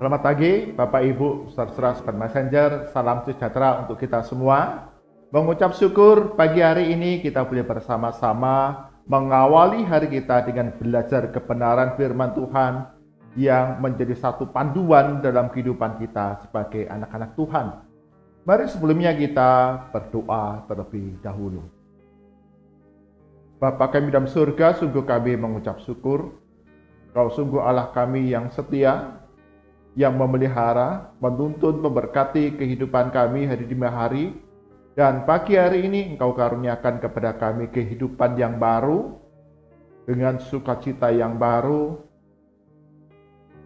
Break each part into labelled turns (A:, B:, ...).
A: Selamat pagi Bapak Ibu, saudara Sobat Messenger, salam sejahtera untuk kita semua. Mengucap syukur pagi hari ini kita boleh bersama-sama mengawali hari kita dengan belajar kebenaran firman Tuhan yang menjadi satu panduan dalam kehidupan kita sebagai anak-anak Tuhan. Mari sebelumnya kita berdoa terlebih dahulu. Bapa kami dalam surga, sungguh kami mengucap syukur. Kau sungguh Allah kami yang setia, yang memelihara, menuntun, memberkati kehidupan kami hari demi hari. Dan pagi hari ini Engkau karuniakan kepada kami kehidupan yang baru, dengan sukacita yang baru.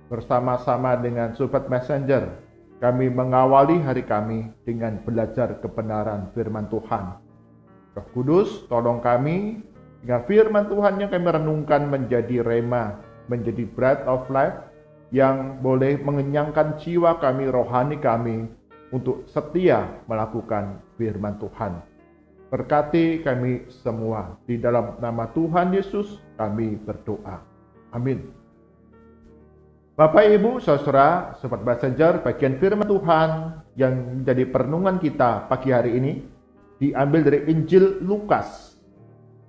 A: Bersama-sama dengan Sobat Messenger, kami mengawali hari kami dengan belajar kebenaran firman Tuhan. Roh Kudus, tolong kami dengan firman Tuhan yang kami renungkan menjadi rema, menjadi bread of life, yang boleh mengenyangkan jiwa kami, rohani kami, untuk setia melakukan firman Tuhan. Berkati kami semua, di dalam nama Tuhan Yesus kami berdoa. Amin. Bapak, Ibu, saudara, Sobat Messenger, bagian firman Tuhan yang menjadi perenungan kita pagi hari ini diambil dari Injil Lukas.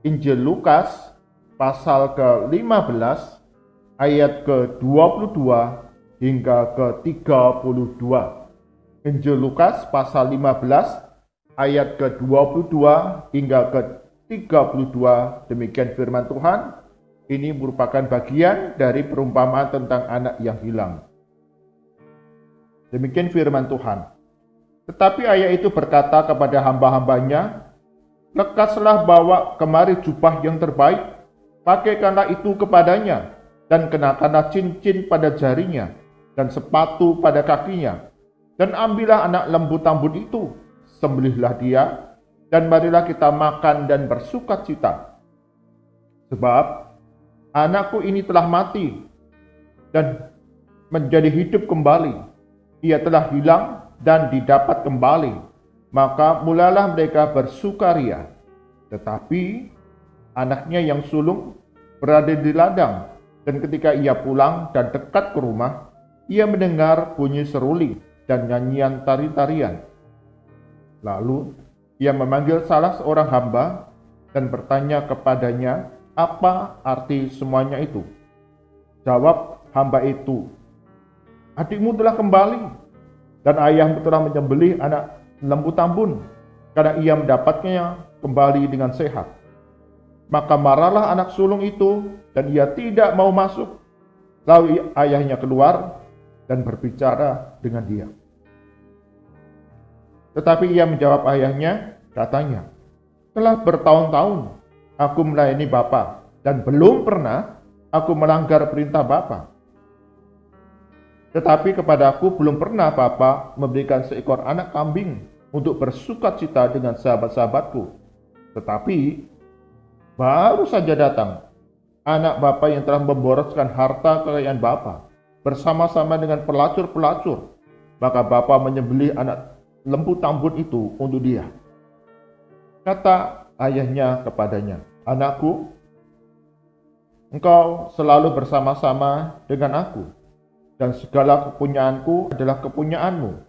A: Injil Lukas pasal ke-15 ayat ke-22 hingga ke-32. Injil Lukas pasal 15 ayat ke-22 hingga ke-32. Demikian firman Tuhan. Ini merupakan bagian dari perumpamaan tentang anak yang hilang. Demikian firman Tuhan. Tetapi ayah itu berkata kepada hamba-hambanya, "Lekaslah bawa kemari jubah yang terbaik, pakaikanlah itu kepadanya, dan kenakanlah cincin pada jarinya, dan sepatu pada kakinya. Dan ambillah anak lembu tambun itu, sembelihlah dia, dan marilah kita makan dan bersukacita. Sebab anakku ini telah mati, dan menjadi hidup kembali. Ia telah hilang dan didapat kembali. Maka mulalah mereka bersukaria. Tetapi anaknya yang sulung berada di ladang. Dan ketika ia pulang dan dekat ke rumah, ia mendengar bunyi seruling dan nyanyian tari-tarian. Lalu ia memanggil salah seorang hamba dan bertanya kepadanya, apa arti semuanya itu? Jawab hamba itu, adikmu telah kembali, dan ayahmu telah menyembelih anak lembu tambun, karena ia mendapatnya kembali dengan sehat. Maka marahlah anak sulung itu, dan ia tidak mau masuk. Lalu ayahnya keluar dan berbicara dengan dia. Tetapi ia menjawab ayahnya, katanya, telah bertahun-tahun aku melayani Bapa, dan belum pernah aku melanggar perintah Bapa. Tetapi kepadaku belum pernah Bapa memberikan seekor anak kambing untuk bersukacita dengan sahabat-sahabatku. Tetapi baru saja datang anak Bapa yang telah memboroskan harta kekayaan Bapa bersama-sama dengan pelacur-pelacur. Maka Bapa menyembelih anak lembu tambun itu untuk dia. Kata ayahnya kepadanya, anakku, engkau selalu bersama-sama dengan aku, dan segala kepunyaanku adalah kepunyaanmu.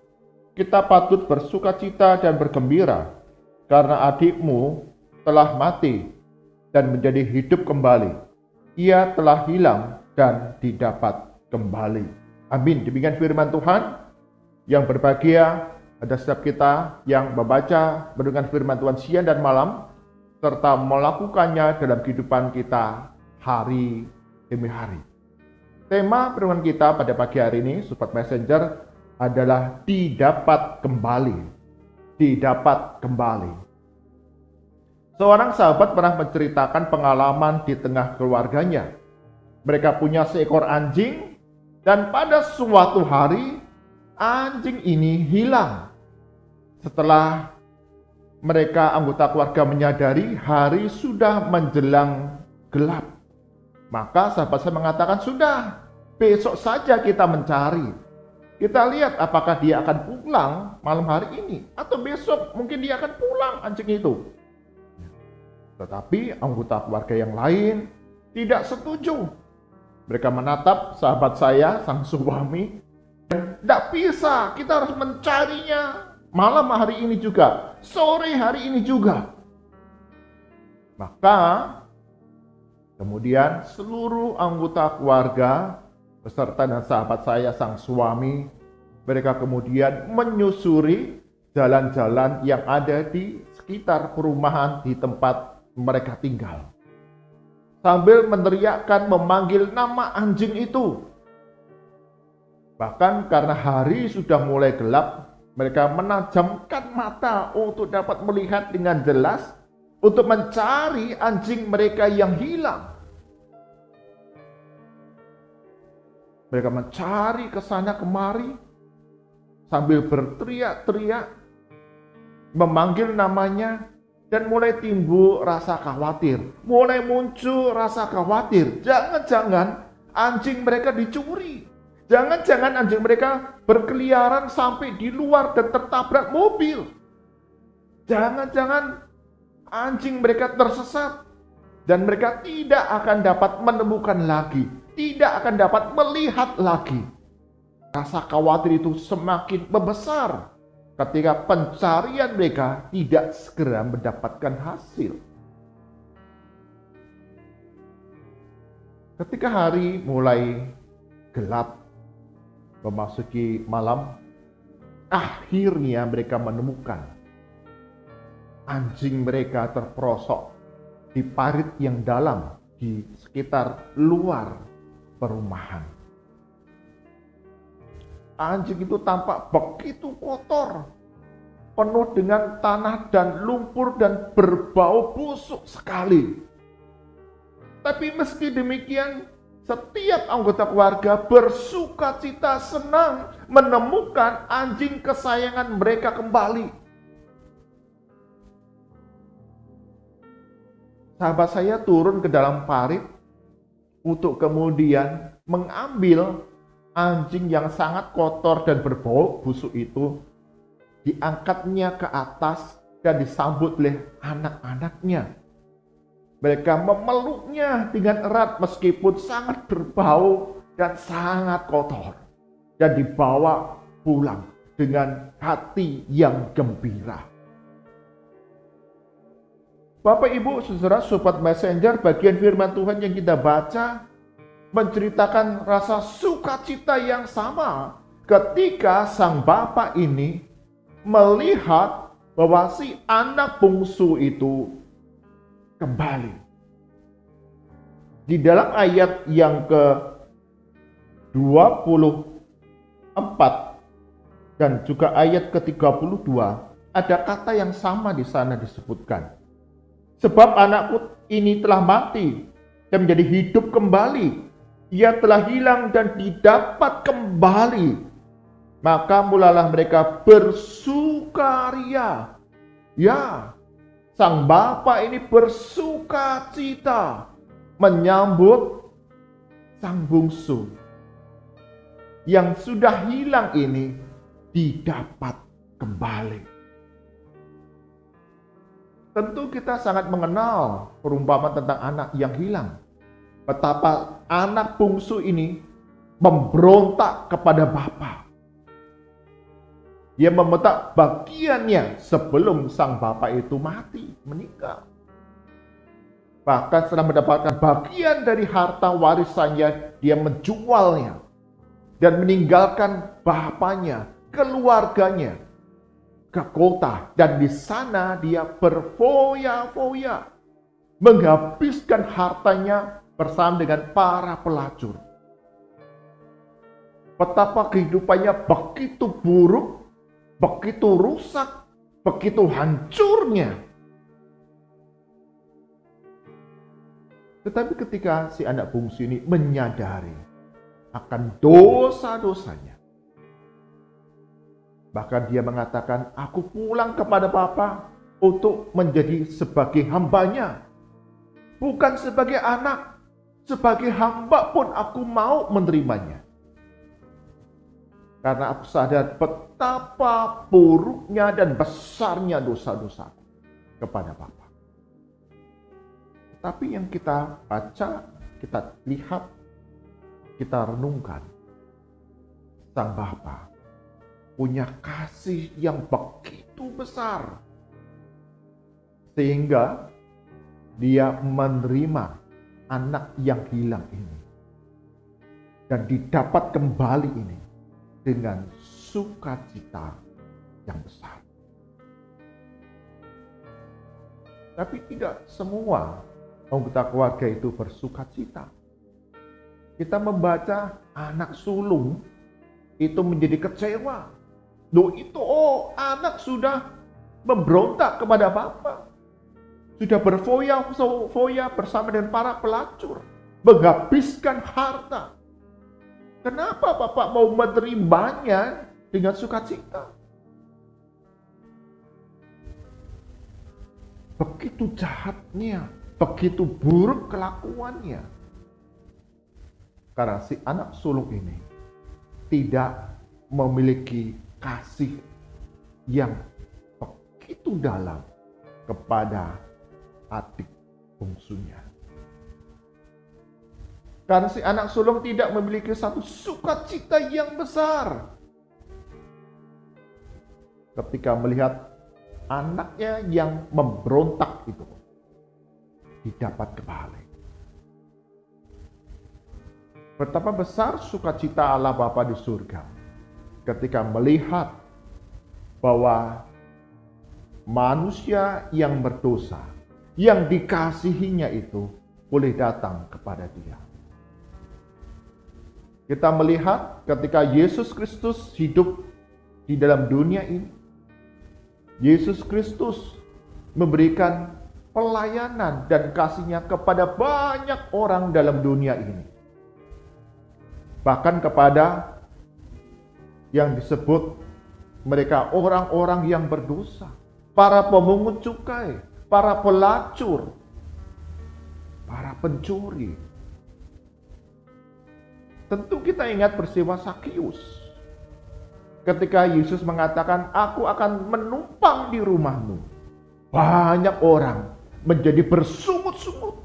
A: Kita patut bersukacita dan bergembira, karena adikmu telah mati dan menjadi hidup kembali. Ia telah hilang dan didapat kembali. Amin. Demikian firman Tuhan. Yang berbahagia ada setiap kita yang membaca mendengar firman Tuhan siang dan malam, serta melakukannya dalam kehidupan kita hari demi hari. Tema firman kita pada pagi hari ini, Sobat Messenger, adalah didapat kembali. Didapat kembali. Seorang sahabat pernah menceritakan pengalaman di tengah keluarganya. Mereka punya seekor anjing, dan pada suatu hari anjing ini hilang. Setelah mereka anggota keluarga menyadari hari sudah menjelang gelap, maka sahabat saya mengatakan, sudah, besok saja kita mencari. Kita lihat apakah dia akan pulang malam hari ini, atau besok mungkin dia akan pulang anjing itu. Tetapi anggota keluarga yang lain tidak setuju. Mereka menatap sahabat saya, sang suami, Tidak bisa, kita harus mencarinya malam hari ini juga, sore hari ini juga. Maka kemudian seluruh anggota keluarga beserta dan sahabat saya sang suami, mereka kemudian menyusuri jalan-jalan yang ada di sekitar perumahan di tempat mereka tinggal, sambil meneriakkan memanggil nama anjing itu. Bahkan karena hari sudah mulai gelap, mereka menajamkan mata untuk dapat melihat dengan jelas untuk mencari anjing mereka yang hilang. Mereka mencari ke sana kemari sambil berteriak-teriak, memanggil namanya, dan mulai timbul rasa khawatir. Mulai muncul rasa khawatir, jangan-jangan anjing mereka dicuri. Jangan-jangan anjing mereka berkeliaran sampai di luar dan tertabrak mobil. Jangan-jangan anjing mereka tersesat dan mereka tidak akan dapat menemukan lagi, tidak akan dapat melihat lagi. Rasa khawatir itu semakin membesar ketika pencarian mereka tidak segera mendapatkan hasil. Ketika hari mulai gelap, memasuki malam, akhirnya mereka menemukan anjing mereka terperosok di parit yang dalam di sekitar luar perumahan. Anjing itu tampak begitu kotor, penuh dengan tanah dan lumpur dan berbau busuk sekali. Tapi meski demikian, setiap anggota keluarga bersuka cita senang menemukan anjing kesayangan mereka kembali. Sahabat saya turun ke dalam parit untuk kemudian mengambil anjing yang sangat kotor dan berbau busuk itu, diangkatnya ke atas dan disambut oleh anak-anaknya. Mereka memeluknya dengan erat meskipun sangat berbau dan sangat kotor, dan dibawa pulang dengan hati yang gembira. Bapak, Ibu, Saudara, Sobat Messenger, bagian firman Tuhan yang kita baca menceritakan rasa sukacita yang sama ketika sang bapak ini melihat bahwa si anak bungsu itu kembali. Di dalam ayat yang ke-24 dan juga ayat ke-32 ada kata yang sama di sana disebutkan. Sebab anakku ini telah mati dan menjadi hidup kembali. Ia telah hilang dan didapat kembali. Maka mulalah mereka bersukaria. Ya, sang bapak ini bersuka cita menyambut sang bungsu yang sudah hilang ini didapat kembali. Tentu kita sangat mengenal perumpamaan tentang anak yang hilang. Betapa anak bungsu ini memberontak kepada bapa. Dia meminta bagiannya sebelum sang bapak itu mati, meninggal. Bahkan setelah mendapatkan bagian dari harta warisannya, dia menjualnya dan meninggalkan bapaknya, keluarganya ke kota, dan di sana dia berfoya-foya menghabiskan hartanya bersama dengan para pelacur. Betapa kehidupannya begitu buruk, begitu rusak, begitu hancurnya. Tetapi ketika si anak bungsu ini menyadari akan dosa-dosanya, bahkan dia mengatakan, aku pulang kepada Bapa untuk menjadi sebagai hambanya. Bukan sebagai anak, sebagai hamba pun aku mau menerimanya. Karena aku sadar betapa buruknya dan besarnya dosa-dosaku kepada Bapa. Tapi yang kita baca, kita lihat, kita renungkan, Sang Bapa punya kasih yang begitu besar, sehingga dia menerima anak yang hilang ini dan didapat kembali ini dengan sukacita yang besar. Tapi tidak semua anggota keluarga itu bersukacita. Kita membaca anak sulung itu menjadi kecewa. Loh itu, anak sudah memberontak kepada Bapa. Sudah berfoya-foya bersama dengan para pelacur. Menghabiskan harta. Kenapa Bapak mau menerimanya dengan sukacita? Begitu jahatnya, begitu buruk kelakuannya. Karena si anak sulung ini tidak memiliki kasih yang begitu dalam kepada adik bungsunya. Karena si anak sulung tidak memiliki satu sukacita yang besar ketika melihat anaknya yang memberontak itu didapat kembali. Betapa besar sukacita Allah Bapa di surga ketika melihat bahwa manusia yang berdosa, yang dikasihinya itu boleh datang kepada Dia. Kita melihat ketika Yesus Kristus hidup di dalam dunia ini, Yesus Kristus memberikan pelayanan dan kasih-Nya kepada banyak orang dalam dunia ini. Bahkan kepada yang disebut mereka orang-orang yang berdosa, para pemungut cukai, para pelacur, para pencuri. Tentu kita ingat peristiwa Sakius. Ketika Yesus mengatakan, "Aku akan menumpang di rumahmu." Banyak orang menjadi bersungut-sungut.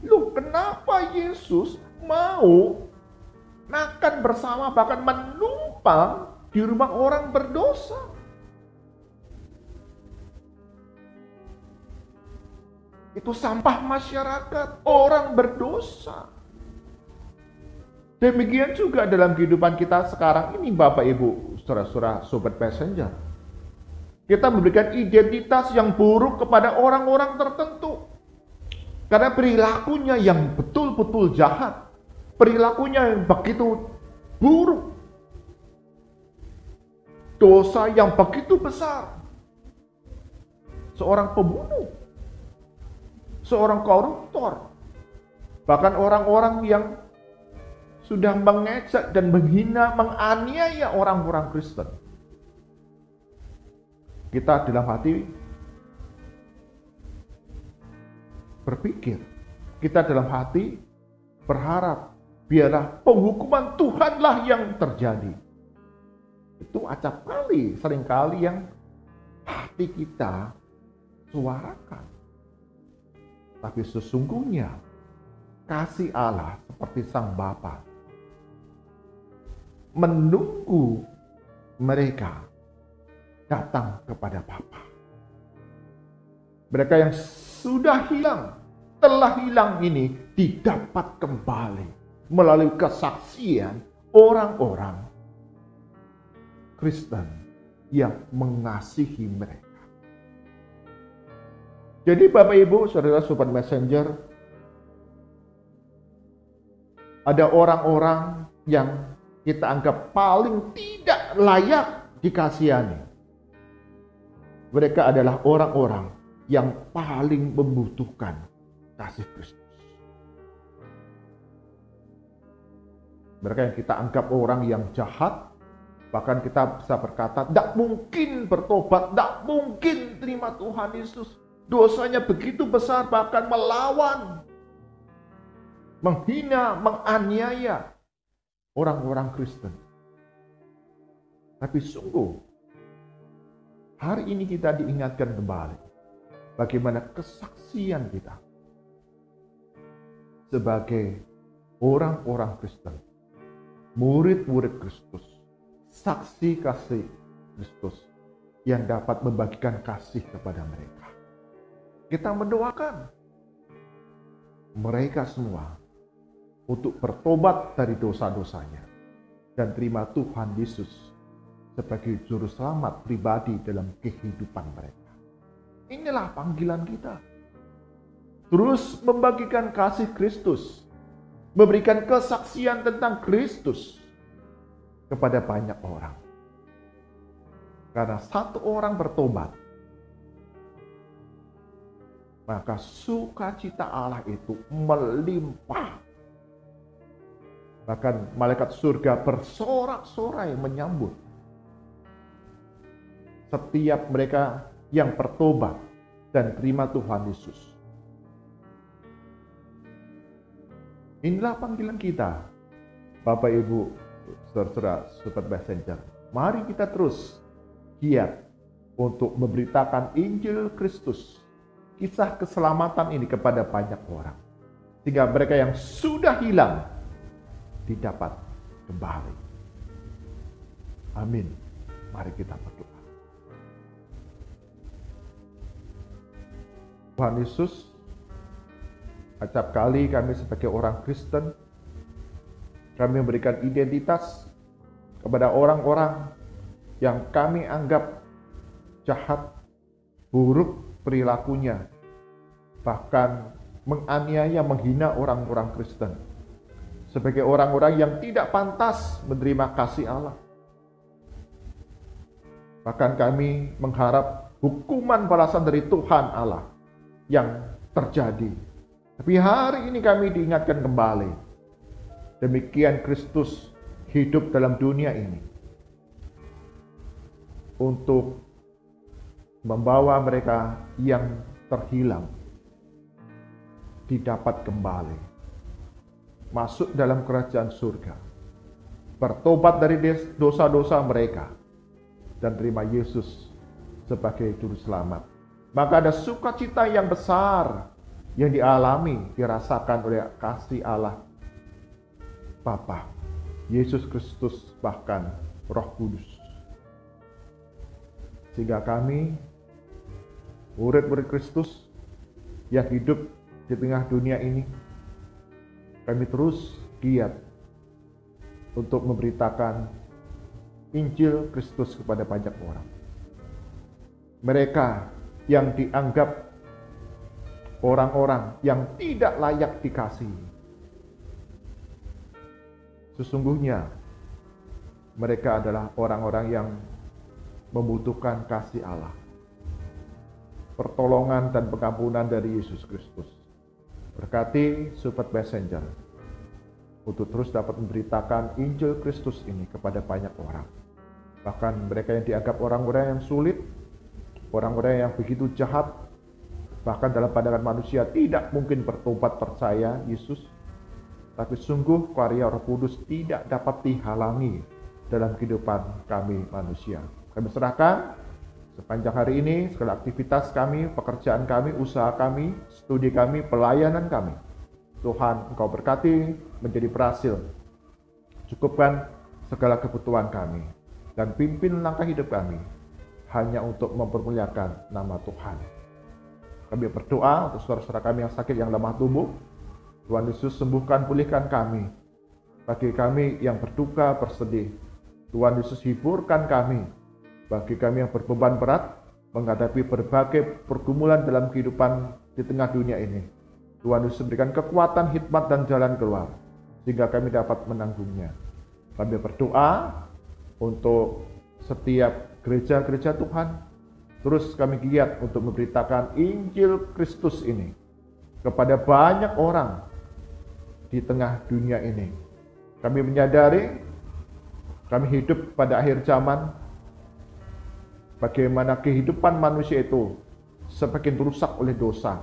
A: Loh, kenapa Yesus mau makan bersama, bahkan menumpang di rumah orang berdosa? Itu sampah masyarakat, orang berdosa. Demikian juga dalam kehidupan kita sekarang ini, Bapak Ibu, saudara-saudara, sobat messenger. Kita memberikan identitas yang buruk kepada orang-orang tertentu. Karena perilakunya yang betul-betul jahat. Perilakunya yang begitu buruk. Dosa yang begitu besar. Seorang pembunuh. Seorang koruptor. Bahkan orang-orang yang sudah mengejek dan menghina, menganiaya orang-orang Kristen. Kita dalam hati berpikir, kita dalam hati berharap, biarlah penghukuman Tuhanlah yang terjadi. Itu acap kali, seringkali yang hati kita suarakan. Tapi sesungguhnya kasih Allah seperti Sang Bapa menunggu mereka datang kepada Bapa. Mereka yang sudah hilang, telah hilang ini didapat kembali melalui kesaksian orang-orang Kristen yang mengasihi mereka. Jadi Bapak Ibu, saudara sobat messenger, ada orang-orang yang kita anggap paling tidak layak dikasihani. Mereka adalah orang-orang yang paling membutuhkan kasih Kristus. Mereka yang kita anggap orang yang jahat, bahkan kita bisa berkata, tidak mungkin bertobat, tidak mungkin terima Tuhan Yesus. Dosanya begitu besar, bahkan melawan, menghina, menganiaya orang-orang Kristen. Tapi sungguh, hari ini kita diingatkan kembali bagaimana kesaksian kita sebagai orang-orang Kristen murid-murid Kristus, saksi kasih Kristus yang dapat membagikan kasih kepada mereka. Kita mendoakan mereka semua untuk bertobat dari dosa-dosanya dan terima Tuhan Yesus sebagai juru selamat pribadi dalam kehidupan mereka. Inilah panggilan kita. Terus membagikan kasih Kristus, memberikan kesaksian tentang Kristus kepada banyak orang. Karena satu orang bertobat, maka sukacita Allah itu melimpah. Bahkan malaikat surga bersorak-sorai menyambut setiap mereka yang bertobat dan terima Tuhan Yesus. Inilah panggilan kita, Bapak Ibu, saudara-saudara, Sobat Messenger. Mari kita terus giat untuk memberitakan Injil Kristus, kisah keselamatan ini kepada banyak orang. Sehingga mereka yang sudah hilang didapat kembali. Amin. Mari kita berdoa. Tuhan Yesus, acap kali kami sebagai orang Kristen, kami memberikan identitas kepada orang-orang yang kami anggap jahat, buruk perilakunya, bahkan menganiaya, menghina orang-orang Kristen sebagai orang-orang yang tidak pantas menerima kasih Allah. Bahkan kami mengharap hukuman balasan dari Tuhan Allah yang terjadi. Tapi hari ini kami diingatkan kembali, demikian Kristus hidup dalam dunia ini untuk membawa mereka yang terhilang didapat kembali masuk dalam kerajaan surga, bertobat dari dosa-dosa mereka dan terima Yesus sebagai juru selamat. Maka ada sukacita yang besar yang dialami, dirasakan oleh kasih Allah Bapa, Yesus Kristus, bahkan Roh Kudus. Sehingga kami, murid-murid Kristus yang hidup di tengah dunia ini, kami terus giat untuk memberitakan Injil Kristus kepada banyak orang. Mereka yang dianggap orang-orang yang tidak layak dikasihi, sesungguhnya mereka adalah orang-orang yang membutuhkan kasih Allah, pertolongan dan pengampunan dari Yesus Kristus. Berkati Sobat Messenger untuk terus dapat memberitakan Injil Kristus ini kepada banyak orang. Bahkan mereka yang dianggap orang-orang yang sulit, orang-orang yang begitu jahat, bahkan dalam pandangan manusia tidak mungkin bertobat percaya Yesus, tapi sungguh karya Roh Kudus tidak dapat dihalangi dalam kehidupan kami manusia. Kami serahkan sepanjang hari ini segala aktivitas kami, pekerjaan kami, usaha kami, studi kami, pelayanan kami. Tuhan, Engkau berkati menjadi berhasil. Cukupkan segala kebutuhan kami dan pimpin langkah hidup kami hanya untuk mempermuliakan nama Tuhan. Kami berdoa untuk saudara-saudara kami yang sakit, yang lemah tubuh. Tuhan Yesus sembuhkan, pulihkan kami. Bagi kami yang berduka, bersedih, Tuhan Yesus hiburkan kami. Bagi kami yang berbeban berat, menghadapi berbagai pergumulan dalam kehidupan di tengah dunia ini, Tuhan Yesus berikan kekuatan, hikmat, dan jalan keluar, sehingga kami dapat menanggungnya. Kami berdoa untuk setiap gereja-gereja Tuhan, terus kami giat untuk memberitakan Injil Kristus ini kepada banyak orang di tengah dunia ini. Kami menyadari kami hidup pada akhir zaman, bagaimana kehidupan manusia itu semakin rusak oleh dosa.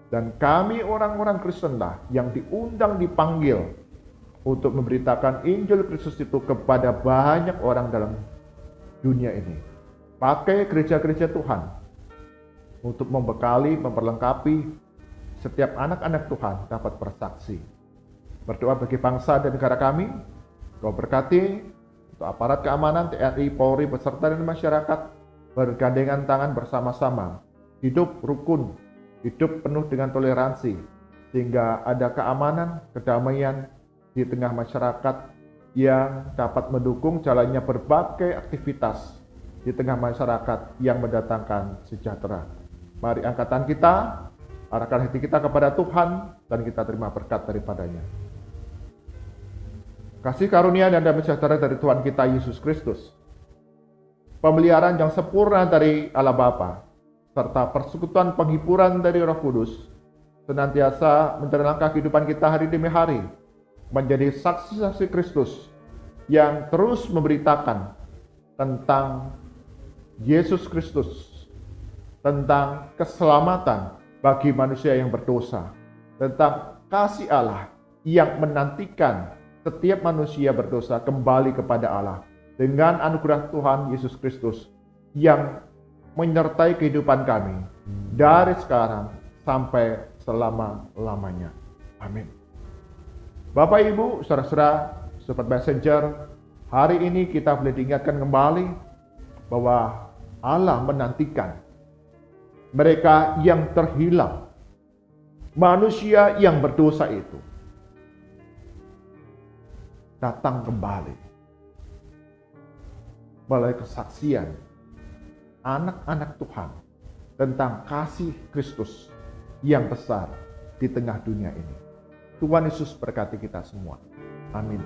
A: Dan kami orang-orang Kristenlah yang diundang, dipanggil untuk memberitakan Injil Kristus itu kepada banyak orang dalam dunia ini. Pakai gereja-gereja Tuhan untuk membekali, memperlengkapi setiap anak-anak Tuhan dapat bersaksi. Berdoa bagi bangsa dan negara kami, Kau berkati untuk aparat keamanan TNI, Polri, beserta dan masyarakat bergandengan tangan bersama-sama, hidup rukun, hidup penuh dengan toleransi, sehingga ada keamanan, kedamaian di tengah masyarakat yang dapat mendukung jalannya berbagai aktivitas di tengah masyarakat yang mendatangkan sejahtera. Mari angkatan kita, arahkan hati kita kepada Tuhan, dan kita terima berkat daripadanya. Kasih karunia dan damai sejahtera dari Tuhan kita Yesus Kristus, pemeliharaan yang sempurna dari Allah Bapa, serta persekutuan penghiburan dari Roh Kudus, senantiasa menjalankan kehidupan kita hari demi hari, menjadi saksi-saksi Kristus yang terus memberitakan tentang Yesus Kristus, tentang keselamatan bagi manusia yang berdosa, tentang kasih Allah yang menantikan setiap manusia berdosa kembali kepada Allah dengan anugerah Tuhan Yesus Kristus yang menyertai kehidupan kami dari sekarang sampai selama-lamanya. Amin. Bapak, Ibu, saudara-saudara, Sobat Messenger, hari ini kita boleh diingatkan kembali bahwa Allah menantikan mereka yang terhilang, manusia yang berdosa itu datang kembali melalui kesaksian anak-anak Tuhan tentang kasih Kristus yang besar di tengah dunia ini. Tuhan Yesus berkati kita semua. Amin.